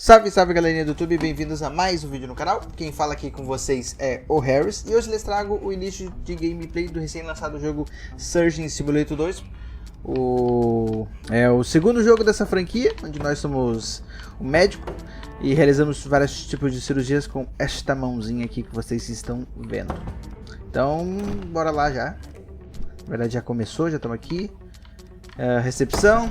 Salve, salve galerinha do YouTube, bem-vindos a mais um vídeo no canal. Quem fala aqui com vocês é o Harris e hoje lhes trago o início de gameplay do recém-lançado jogo Surgeon Simulator 2. É o segundo jogo dessa franquia, onde nós somos o médico e realizamos vários tipos de cirurgias com esta mãozinha aqui que vocês estão vendo. Então, bora lá já. Na verdade já começou, já estamos aqui. Recepção.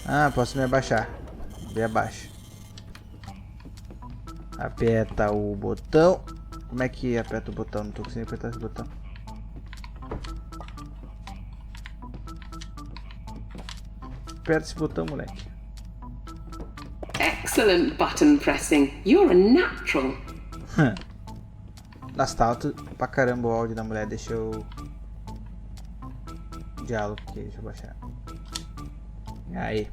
Ah, posso me abaixar. Me abaixo. Aperta o botão. Como é que aperta o botão? Não tô conseguindo apertar esse botão. Aperta esse botão, moleque. Excellent button pressing. You're a natural. Nossa, tá alto pra caramba o áudio da mulher. Deixa eu... diálogo aqui, deixa eu baixar. Aí.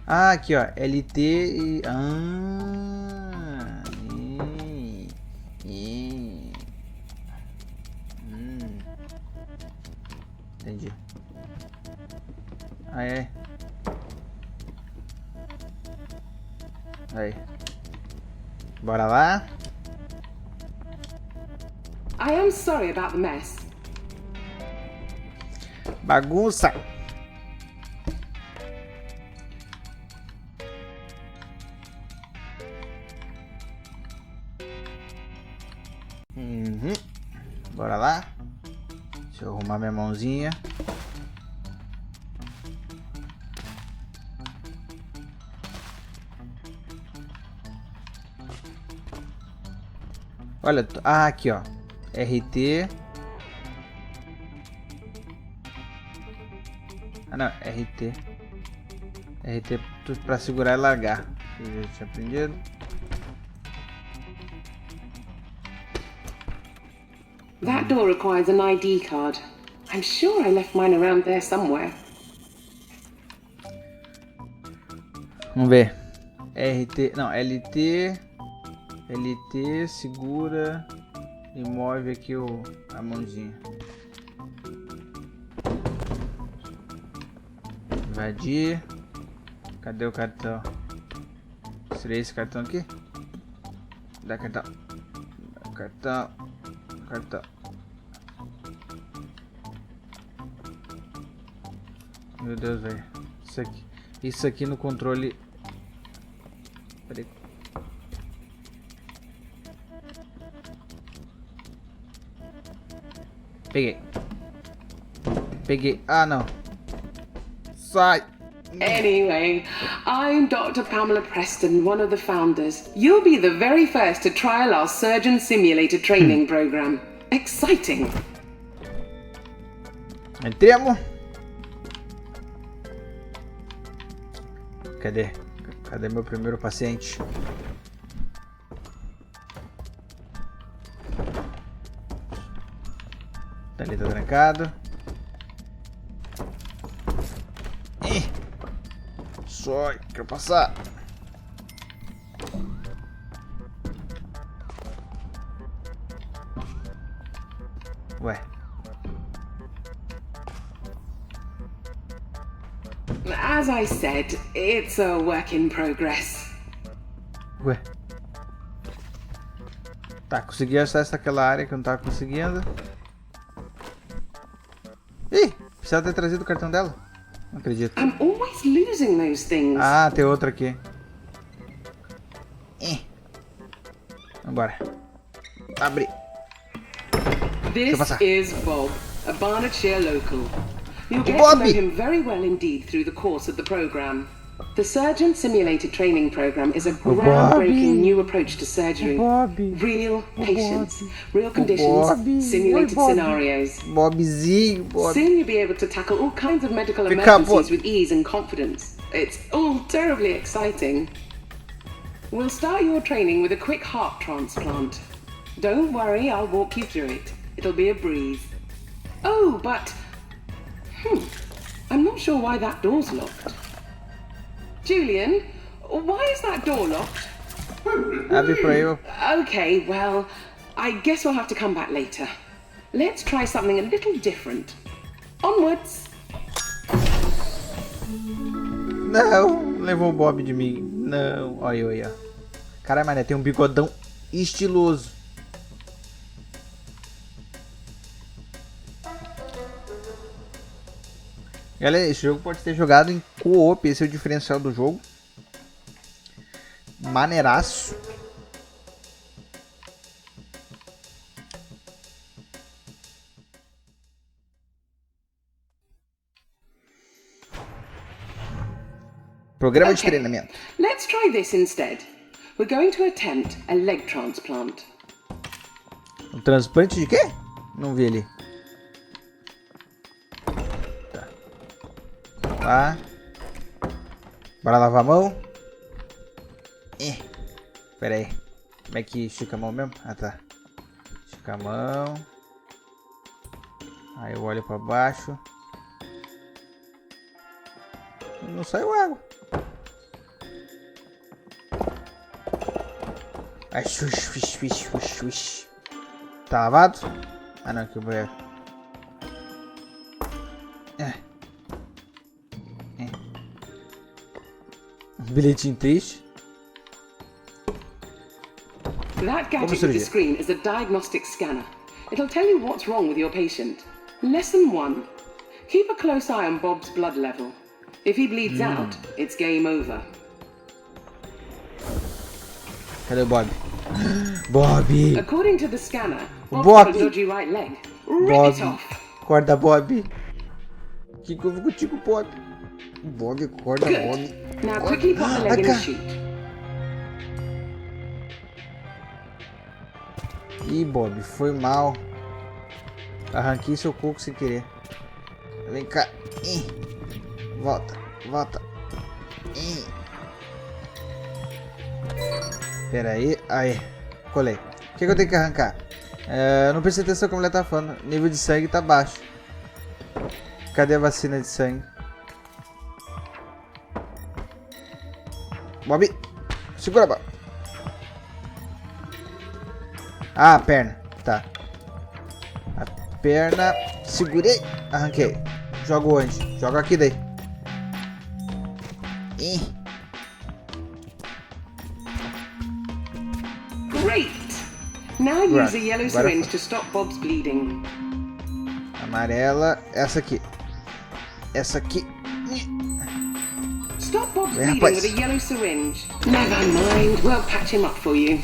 Ah, aqui ó, LT e... Entendi. Aí. Aí. Bora lá. I am sorry about the mess. Bagunça. Bora lá. Deixa eu arrumar minha mãozinha. Olha, aqui ó. RT. Ah não, RT. RT pra segurar e largar. Eu já tinha aprendido. That door requires an ID card. I'm sure I left mine around there somewhere. Vamos ver. RT, não, LT. LT, segura e move aqui a mãozinha. Invadir. Cadê o cartão? Seria esse cartão aqui? Dá cartão. Cartão. Cartão. Meu Deus, velho. Isso aqui no controle. Peraí. Peguei. Ah, não. Sai. Anyway, I'm Dr. Pamela Preston, one of the founders. You'll be the very first to trial our Surgeon Simulator training program. Exciting! Entremos. Cadê meu primeiro paciente? Tá ali, tá trancado. Só quero passar. Ué. As I said, it's a work in progress. Ué. Tá, consegui acessar aquela área que eu não tava conseguindo. Ih, precisa ter trazido o cartão dela. Não acredito. I'm always losing those things. Ah, tem outra aqui. Vambora. Abre. This is Bob, a Barnardshire local. You'll get Bobby. to know him very well indeed through the course of the program. The Surgeon Simulator Training Program is a groundbreaking new approach to surgery. Real patients, real conditions, simulated scenarios. Bobzinho, Bob. Soon you'll be able to tackle all kinds of medical emergencies with ease and confidence. It's all terribly exciting. We'll start your training with a quick heart transplant. Don't worry, I'll walk you through it. It'll be a breeze. Oh, but... I'm not sure why that door's locked. Julian, why is that door locked? Abre pra eu. Okay, well, I guess we'll have to come back later. Let's try something a little different. Onwards! Não, levou o Bob de mim. Não, olha, olha. Caralho, mané, tem um bigodão estiloso. Galera, esse jogo pode ser jogado em co-op, esse é o diferencial do jogo. Maneiraço. Programa de treinamento. Let's try this instead. We're going to attempt a leg transplant. Um transplante de quê? Não vi ali. Tá. Vamos lá. Bora lavar a mão. Pera aí. Como é que estica a mão mesmo? Ah, tá. Estica a mão. Aí eu olho pra baixo. Não saiu água. Ai, xuxa. Tá lavado? Ah, não, aqui o banheiro. Um bilhetinho triste. That gadget with the screen is a diagnostic scanner. It'll tell you what's wrong with your patient. Lesson 1. Keep a close eye on Bob's blood level. If he bleeds out, it's game over. Cadê o Bob? Bob! According to the scanner, Bob's got a dodgy right leg. Rip it off. Acorda, Bob. Que eu vou contigo, Bob? Bob, acorda, Bob. Now quickly put the leg in the chute. Ih, Bob, foi mal. Arranquei seu coco sem querer. Vem cá. Volta. Pera aí. Aí. Colei. O que eu tenho que arrancar? Não prestei atenção como ele tá falando. Nível de sangue tá baixo. Cadê a vacina de sangue? Bob. Segura, Bob. Ah, a perna. Tá. A perna. Segurei. Arranquei. Jogo onde? Joga aqui daí. Great. Now use a yellow syringe to stop Bob's bleeding. Amarela. Essa aqui. Stop Bob's bleeding with a yellow syringe. Never mind. We'll patch him up for you.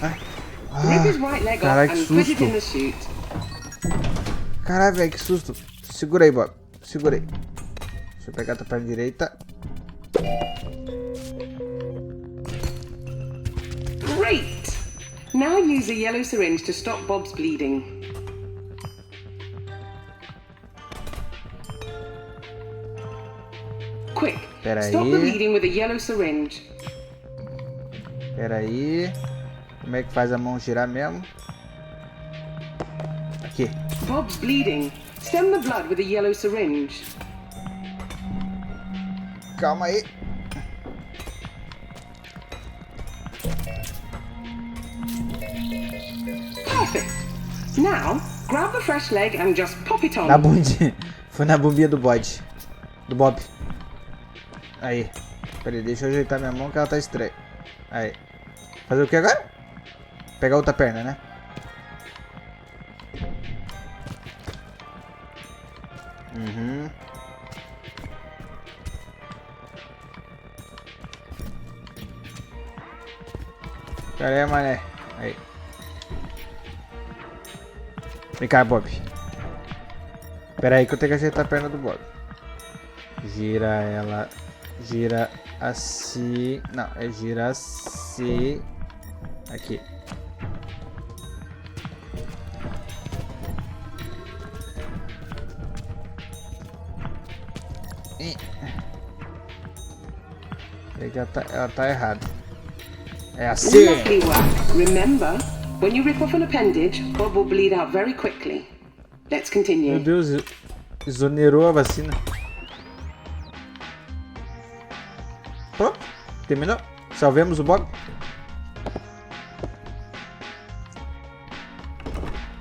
Rip his right leg off and put it in the chute. Caralho, velho, que susto. Segura aí, Bob. Segura aí. Deixa eu pegar a tua perna direita. Great! Now use a yellow syringe to stop Bob's bleeding. Quick! Stop the bleeding with a yellow syringe. Pera aí. Como é que faz a mão girar mesmo? Aqui. Bob's bleeding. Stem the blood with a yellow syringe. Calma aí. Perfect. Now, grab the fresh leg and just pop it on. Na bundinha. Foi na bumbinha do bode. Do Bob. Aí. Peraí, deixa eu ajeitar minha mão que ela tá estranha. Aí. Fazer o que agora? Pegar outra perna, né? Pera aí, mané. Aí. Vem cá, Bob. Pera aí que eu tenho que ajeitar a perna do Bob. Gira ela. Gira assim. Não, é gira assim. Aqui. Ela tá errada. É assim. Lovely work. Remember, when you rip off an appendage, Bob will bleed out very quickly. Let's continue. Meu Deus, exonerou a vacina. Pronto, terminou. Salvemos o Bob.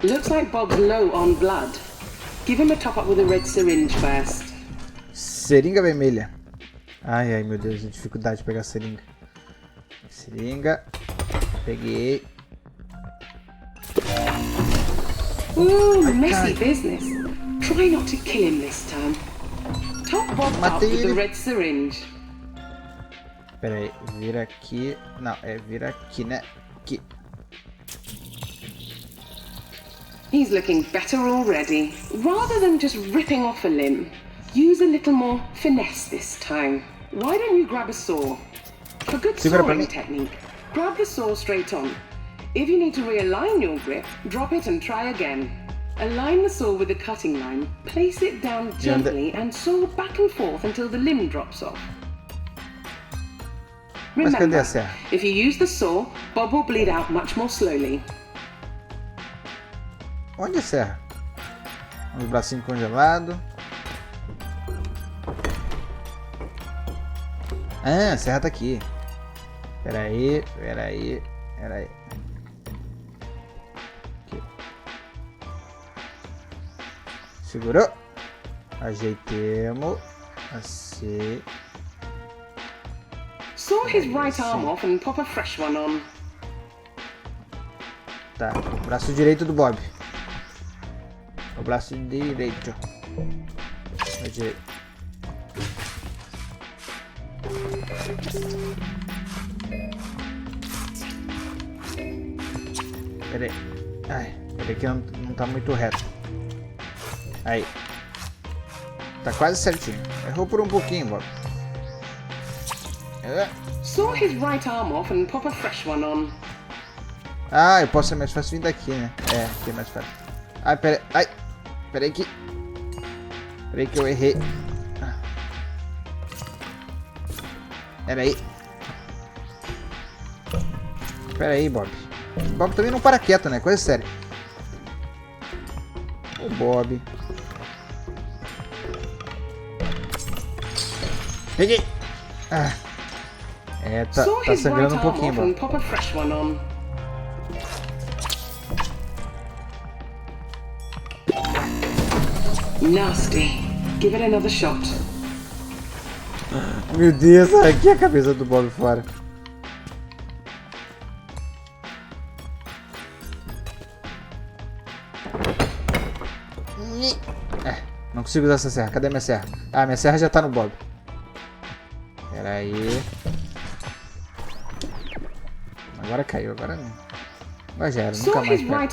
Looks like Bob's low on blood. Give him a top up with a red syringe first. Seringa vermelha. Ai, ai, meu Deus, a dificuldade de pegar a seringa. Seringa. Peguei. Ooh, messy business. Try not to kill him this time. Top Bob up with the red syringe. Pera aí, vira aqui. Não, é vira aqui, né? Aqui. He's looking better already. Rather than just ripping off a limb, use a little more finesse this time. Why don't you grab a saw? For good sawing technique, grab the saw straight on. If you need to realign your grip, drop it and try again. Align the saw with the cutting line, place it down gently and saw back and forth until the limb drops off. Remember, if you use the saw, Bob will bleed out much more slowly. Onde é a serra? Os bracinhos congelados. Ah, a serra tá aqui. Pera aí. Aqui. Segurou. Ajeitemos. Assim. Saw his right arm off and pop a fresh one on. Tá, o braço direito do Bob. O braço direito. O direito. Peraí. Ai, peraí que não tá muito reto. Aí. Tá quase certinho. Errou por um pouquinho, Bob. Saw his right arm off and pop a fresh one on. Ah, eu posso ser mais fácil vir daqui, né? É, aqui é mais fácil. Ai, peraí. Ai, peraí que... Peraí que eu errei. Peraí. Peraí, Bob. O Bob também não para quieto, né? Coisa séria. O Bob. Peguei. Ah. É, tá sangrando um pouquinho, Bob. Nasty. Give it another shot. Meu Deus, aqui a cabeça do Bob fora. Não consigo usar essa serra. Cadê minha serra? Ah, minha serra já tá no Bob. Pera aí. Agora caiu, agora não. Agora já era, nunca mais pega.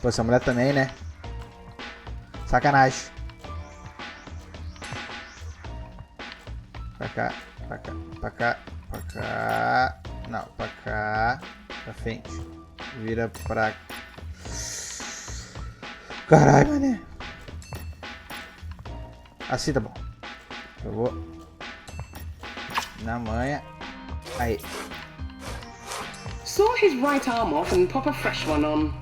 Pô, essa mulher também, né? Sacanagem. Pra cá, pra cá, pra cá, pra cá. Não, pra cá. Pra frente. Vira pra... Caralho, mané. Assim tá bom. Eu vou... Na manha. Aí. Saw his right arm off and pop a fresh one on.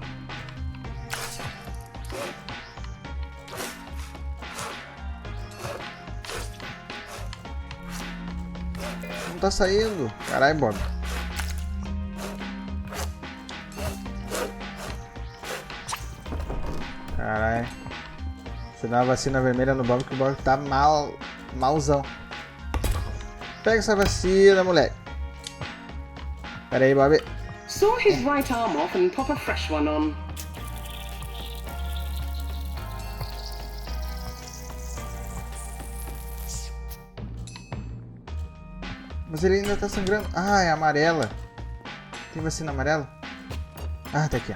Não tá saindo. Caralho, Bob. Caralho. Você dá uma vacina vermelha no Bob que o Bob tá malzão. Pega essa vacina, moleque. Pera aí, Bob. Saw his right arm off and pop a fresh one on. Mas ele ainda tá sangrando. Ah, é amarela. Tem vacina amarela? Ah, tá aqui, ó.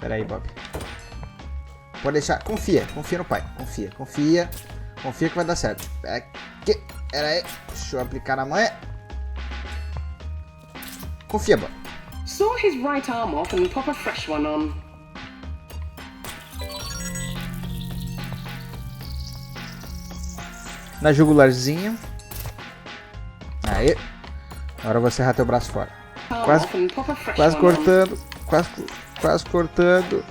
Pera aí, Bob. Pode deixar. Confia no pai. Confia que vai dar certo. Pera aí. Deixa eu aplicar na manha. Confia, Bob. Saw his right arm off and pop a fresh one on. Na jugularzinha. Aí. Agora eu vou serrar teu braço fora. Quase cortando. Quase cortando.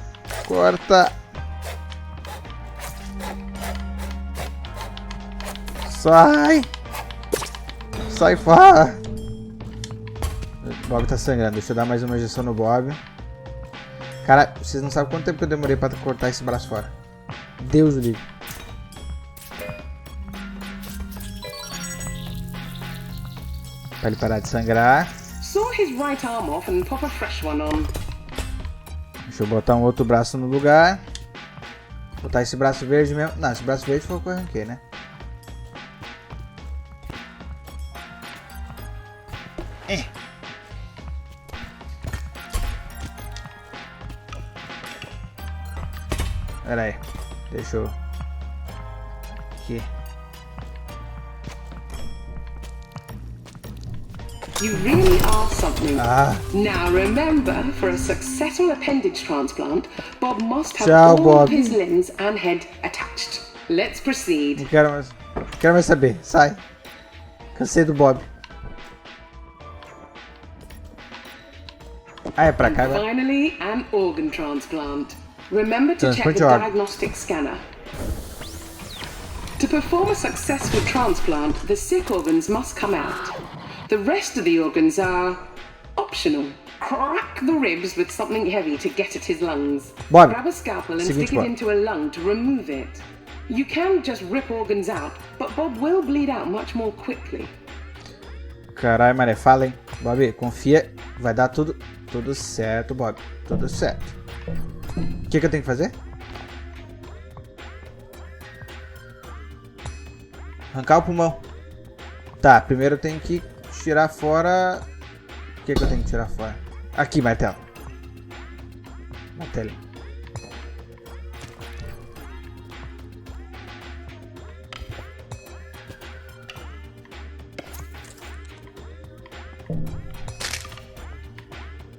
Corta. Sai. Sai fora. O Bob tá sangrando. Deixa eu dar mais uma injeção no Bob. Cara, vocês não sabem quanto tempo eu demorei pra cortar esse braço fora. Deus do livre. Pra ele parar de sangrar. Saw his right arm off and pop a fresh one on. Deixa eu botar um outro braço no lugar. Botar esse braço verde mesmo. Não, esse braço verde foi o que eu arranquei, né? Pera aí. Deixa eu... Aqui. You really are something. Ah. Now remember, for a successful appendage transplant, Bob must have Tchau, all Bob. of his limbs and head attached. Let's proceed. Não quero mais saber. Sai. Cansei do Bob. Ah, é pra cá And agora. finally, an organ transplant. Remember to check Transplant the organ. diagnostic scanner. To perform a successful transplant, the sick organs must come out. The rest of the organs are optional. Crack the ribs with something heavy to get at his lungs. Bob, Grab a scalpel and seguinte, stick it Bob. into a lung to remove it. You can just rip organs out, but Bob will bleed out much more quickly. Caralho, mané, fala, hein. Bob, confia. Vai dar tudo certo, Bob. Tudo certo. O que eu tenho que fazer? Arrancar o pulmão. Tá, primeiro eu tenho que tirar fora... O que eu tenho que tirar fora? Aqui, martelo. Martelo.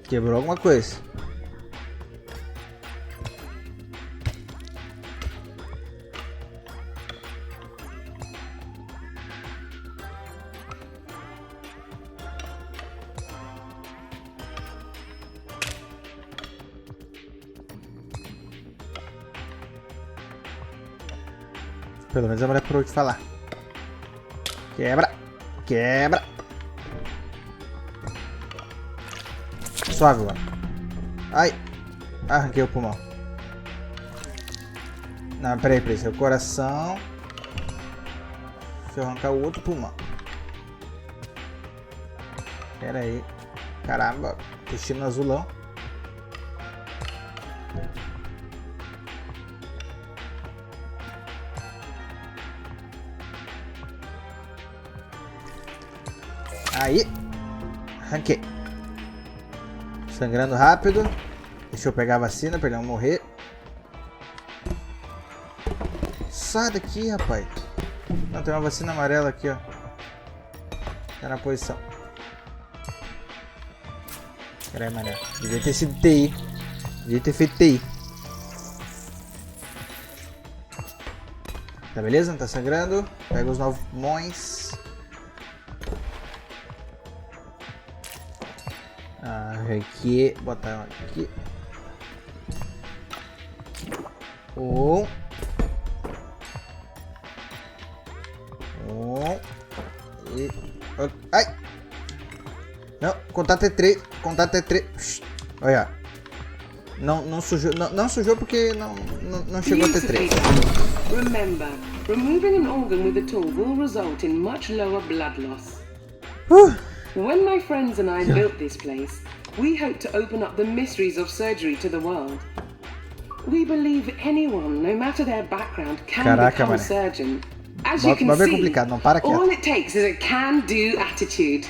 Quebrou alguma coisa. Pelo menos a mulher parou de falar. Quebra. Quebra. Suave, mano. Ai. Arranquei o pulmão. Não, peraí. Esse é o coração. Deixa eu arrancar o outro pulmão. Pera aí. Caramba. Intestino azulão. Aí. Arranquei. Sangrando rápido. Deixa eu pegar a vacina pra ele não morrer. Sai daqui, rapaz. Não, tem uma vacina amarela aqui, ó. Tá na posição. Pera aí, mané. Devia ter sido TI. Devia ter feito TI. Tá beleza? Não tá sangrando. Pega os 9 pulmões. Aqui, botar aqui. E... Ai! Não, contato é 3. Contato é 3. Olha. Não sujou. Não sujou porque não chegou a ter 3. Remember, removing an organ with a tool will result in much lower blood loss. When my friends and I built this place, we hoped to open up the mysteries of surgery to the world. We believe anyone, no matter their background, can become a surgeon. As you can see, all it takes is a can-do attitude.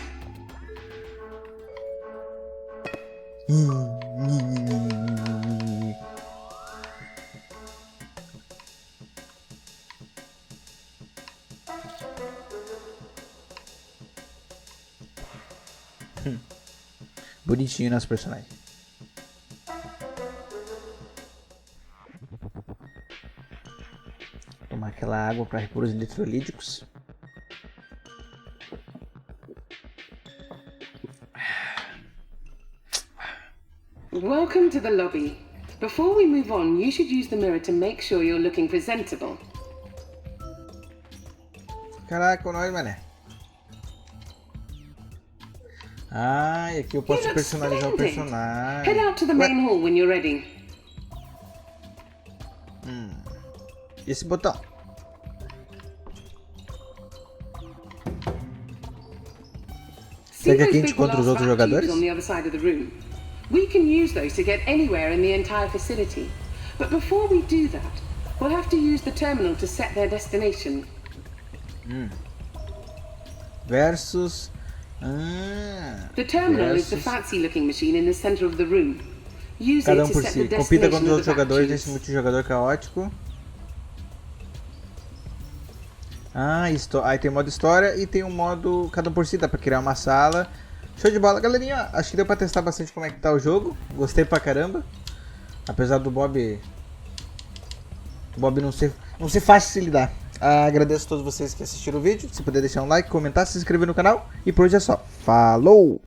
Bonitinho nosso personagem. Tomar aquela água para repor os eletrolíticos. Welcome to the lobby. Before we move on, you should use the mirror to make sure you're looking presentable. Caraca, nós, mané. Ah, e aqui eu posso personalizar o personagem. Head out to the main hall when you're ready. E esse botão? See Será que those aqui a gente big encontra os glass outros vac tubes jogadores? on the other side of the room? We can use those to get anywhere in the entire facility. But before we do that, we'll have to use the terminal to set their destination. Versus... The terminal is the fancy-looking machine in the center of the room. Use Cada it to por set si. the Compita destination contra os of outros the vac jogadores tubes. nesse multijogador caótico. Aí tem o modo história e tem um modo cada um por si, dá pra criar uma sala. Show de bola, galerinha. Acho que deu pra testar bastante como é que tá o jogo. Gostei pra caramba. Apesar do Bob não ser fácil de lidar. Agradeço a todos vocês que assistiram o vídeo. Se puder deixar um like, comentar, se inscrever no canal. E por hoje é só. Falou!